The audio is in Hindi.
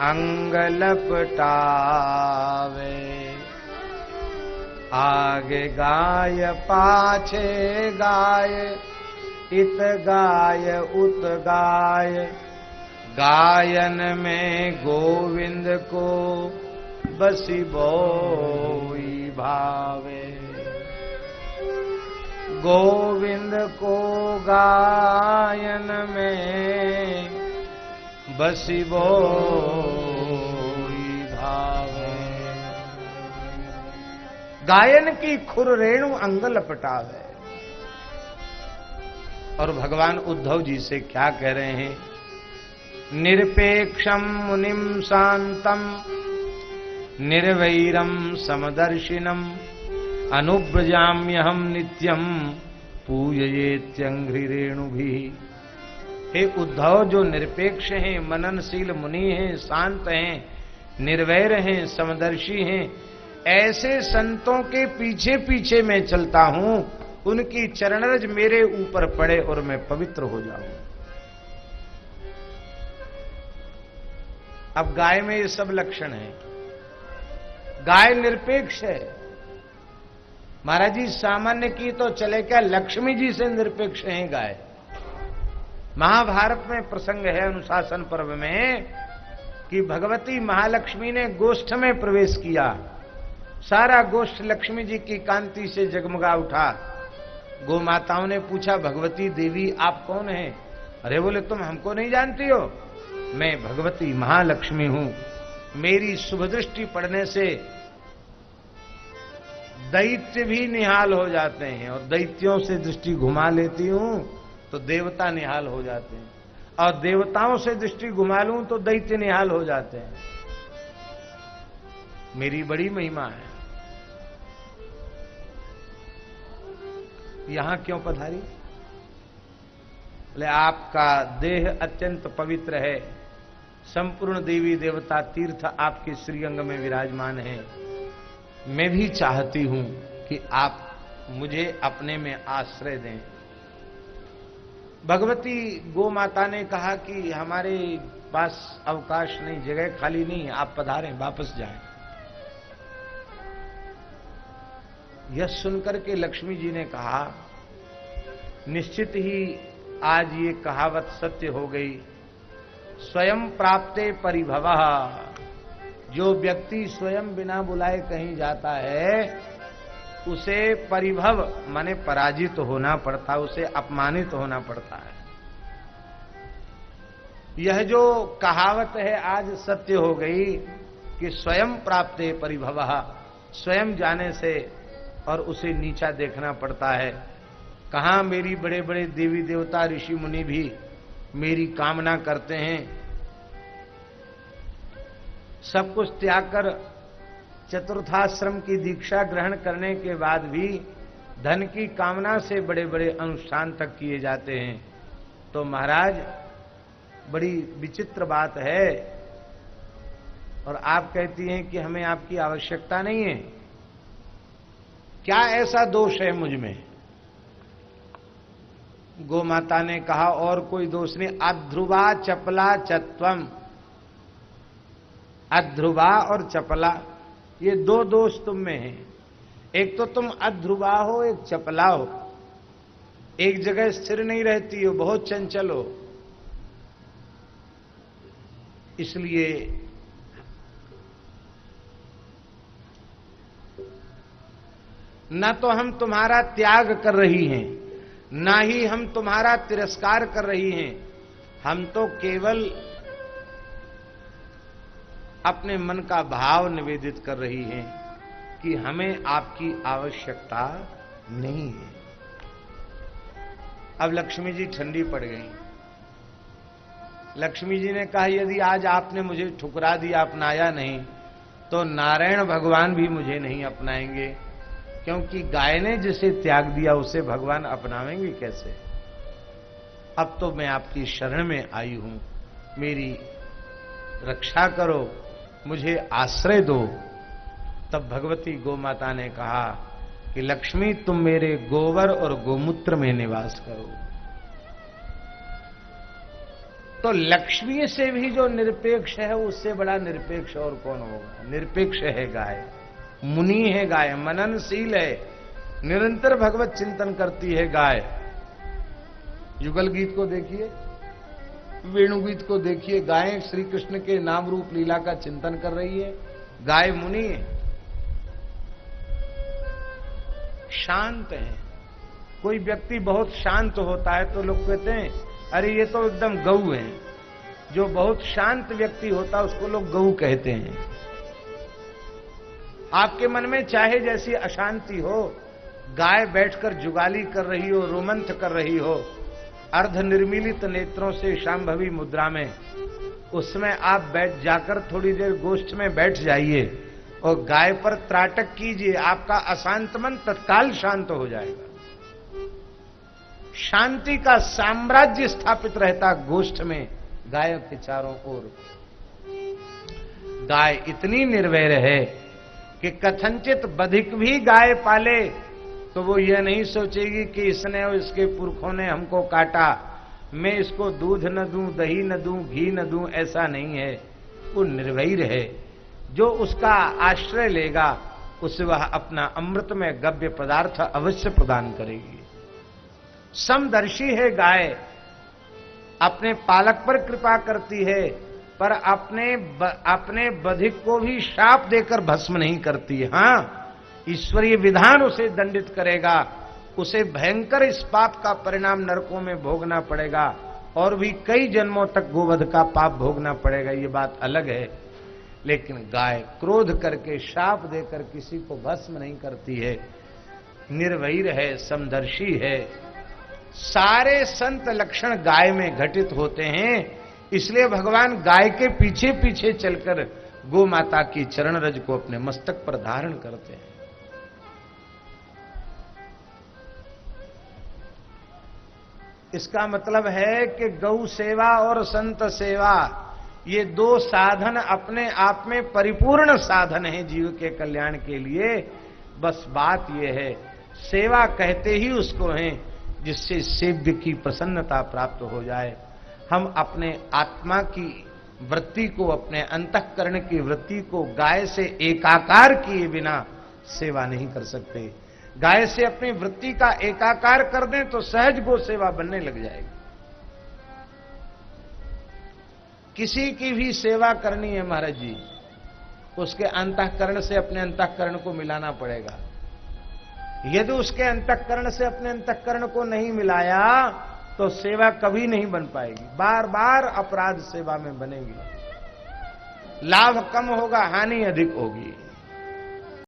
अंग लपटावे। आगे गाय पाछे गाय, इत गाय उत गाय। गायन में गोविंद को बसी बोई भावे। गोविंद को गायन में बसी बोई भावे। गायन की खुर रेणु अंग लपटावे। और भगवान उद्धव जी से क्या कह रहे हैं? निरपेक्षम मुनिम शांतम निर्वैरम समदर्शिनम अनुव्रजाम्यहम नित्यम पूजयेत्यंघ्रि रेणुभिः। हे उद्धव, जो निरपेक्ष हैं, मननशील मुनि हैं, शांत हैं, निर्वैर हैं, समदर्शी हैं, ऐसे संतों के पीछे पीछे मैं चलता हूं, उनकी चरणरज मेरे ऊपर पड़े और मैं पवित्र हो जाऊं। अब गाय में ये सब लक्षण है। गाय निरपेक्ष है। महाराज जी सामान्य की तो चले क्या, लक्ष्मी जी से निरपेक्ष है गाय। महाभारत में प्रसंग है अनुशासन पर्व में कि भगवती महालक्ष्मी ने गोष्ठ में प्रवेश किया। सारा गोष्ठ लक्ष्मी जी की कांति से जगमगा उठा। गो माताओं ने पूछा, भगवती देवी आप कौन हैं? अरे बोले, तुम हमको नहीं जानती हो? मैं भगवती महालक्ष्मी हूं। मेरी शुभ दृष्टि पड़ने से दैत्य भी निहाल हो जाते हैं, और दैत्यों से दृष्टि घुमा लेती हूं तो देवता निहाल हो जाते हैं, और देवताओं से दृष्टि घुमा लूं तो दैत्य निहाल हो जाते हैं। मेरी बड़ी महिमा है। यहां क्यों पधारी? बोले, आपका देह अत्यंत पवित्र है, संपूर्ण देवी देवता तीर्थ आपके श्रीअंग में विराजमान हैं। मैं भी चाहती हूं कि आप मुझे अपने में आश्रय दें। भगवती गो माता ने कहा कि हमारे पास अवकाश नहीं, जगह खाली नहीं है, आप पधारें, वापस जाएं। यह सुनकर के लक्ष्मी जी ने कहा, निश्चित ही आज ये कहावत सत्य हो गई। स्वयं प्राप्ते परिभवः। जो व्यक्ति स्वयं बिना बुलाए कहीं जाता है उसे परिभव माने पराजित होना पड़ता, उसे अपमानित होना पड़ता है। यह जो कहावत है आज सत्य हो गई कि स्वयं प्राप्ते परिभवः, स्वयं जाने से और उसे नीचा देखना पड़ता है। कहां मेरी बड़े बड़े देवी देवता ऋषि मुनि भी मेरी कामना करते हैं। सब कुछ त्याग कर चतुर्थाश्रम की दीक्षा ग्रहण करने के बाद भी धन की कामना से बड़े बड़े अनुष्ठान तक किए जाते हैं। तो महाराज बड़ी विचित्र बात है, और आप कहती हैं कि हमें आपकी आवश्यकता नहीं है। क्या ऐसा दोष है मुझ में? गो माता ने कहा, और कोई दोष नहीं। अध्रुवा चपला चत्वम। अध्रुवा और चपला, ये दो दोष तुम में हैं। एक तो तुम अध्रुवा हो, एक चपला हो। एक जगह स्थिर नहीं रहती हो, बहुत चंचल हो। इसलिए न तो हम तुम्हारा त्याग कर रही हैं, ना ही हम तुम्हारा तिरस्कार कर रही हैं। हम तो केवल अपने मन का भाव निवेदित कर रही हैं कि हमें आपकी आवश्यकता नहीं है। अब लक्ष्मी जी ठंडी पड़ गई। लक्ष्मी जी ने कहा, यदि आज आपने मुझे ठुकरा दिया, अपनाया नहीं, तो नारायण भगवान भी मुझे नहीं अपनाएंगे, क्योंकि गाय ने जिसे त्याग दिया उसे भगवान अपनावेंगे कैसे? अब तो मैं आपकी शरण में आई हूं, मेरी रक्षा करो, मुझे आश्रय दो। तब भगवती गो माता ने कहा कि लक्ष्मी, तुम मेरे गोबर और गोमूत्र में निवास करो। तो लक्ष्मी से भी जो निरपेक्ष है उससे बड़ा निरपेक्ष और कौन होगा। निरपेक्ष है गाय, मुनि है गाय, मननशील है, निरंतर भगवत चिंतन करती है गाय। युगल गीत को देखिए, वेणुगीत को देखिए, गाय श्री कृष्ण के नाम रूप लीला का चिंतन कर रही है। गाय मुनि है, शांत है। कोई व्यक्ति बहुत शांत होता है तो लोग कहते हैं अरे ये तो एकदम गऊ है। जो बहुत शांत व्यक्ति होता है उसको लोग गऊ कहते हैं। आपके मन में चाहे जैसी अशांति हो, गाय बैठकर जुगाली कर रही हो, रोमंथ कर रही हो, अर्ध निर्मीलित नेत्रों से शांभवी मुद्रा में, उसमें आप बैठ जाकर थोड़ी देर गोष्ठ में बैठ जाइए और गाय पर त्राटक कीजिए, आपका अशांत मन तत्काल शांत हो जाएगा। शांति का साम्राज्य स्थापित रहता गोष्ठ में गायों के चारों ओर। गाय इतनी निर्वैर है कि कथनचित बधिक भी गाय पाले तो वो ये नहीं सोचेगी कि इसने और इसके पुरखों ने हमको काटा, मैं इसको दूध न दूं, दही न दूं, घी न दूं, ऐसा नहीं है। वो निर्वैर है। जो उसका आश्रय लेगा उसे वह अपना अमृतमय गव्य पदार्थ अवश्य प्रदान करेगी। समदर्शी है गाय, अपने पालक पर कृपा करती है, पर अपने बधिक को भी शाप देकर भस्म नहीं करती। हां, ईश्वरीय विधान उसे दंडित करेगा, उसे भयंकर इस पाप का परिणाम नरकों में भोगना पड़ेगा और भी कई जन्मों तक गोवध का पाप भोगना पड़ेगा, ये बात अलग है। लेकिन गाय क्रोध करके शाप देकर किसी को भस्म नहीं करती है, निर्वैर है, समदर्शी है। सारे संत लक्षण गाय में घटित होते हैं, इसलिए भगवान गाय के पीछे पीछे चलकर गो माता की चरण रज को अपने मस्तक पर धारण करते हैं। इसका मतलब है कि गौ सेवा और संत सेवा ये दो साधन अपने आप में परिपूर्ण साधन है जीव के कल्याण के लिए। बस बात यह है, सेवा कहते ही उसको हैं जिससे सेव्य की प्रसन्नता प्राप्त हो जाए। हम अपने आत्मा की वृत्ति को, अपने अंतःकरण की वृत्ति को गाय से एकाकार किए बिना सेवा नहीं कर सकते। गाय से अपनी वृत्ति का एकाकार कर दें तो सहज गो सेवा बनने लग जाएगी। किसी की भी सेवा करनी है महाराज जी, उसके अंतःकरण से अपने अंतःकरण को मिलाना पड़ेगा। यदि उसके अंतःकरण से अपने अंतःकरण को नहीं मिलाया तो सेवा कभी नहीं बन पाएगी, बार बार अपराध सेवा में बनेगी, लाभ कम होगा, हानि अधिक होगी।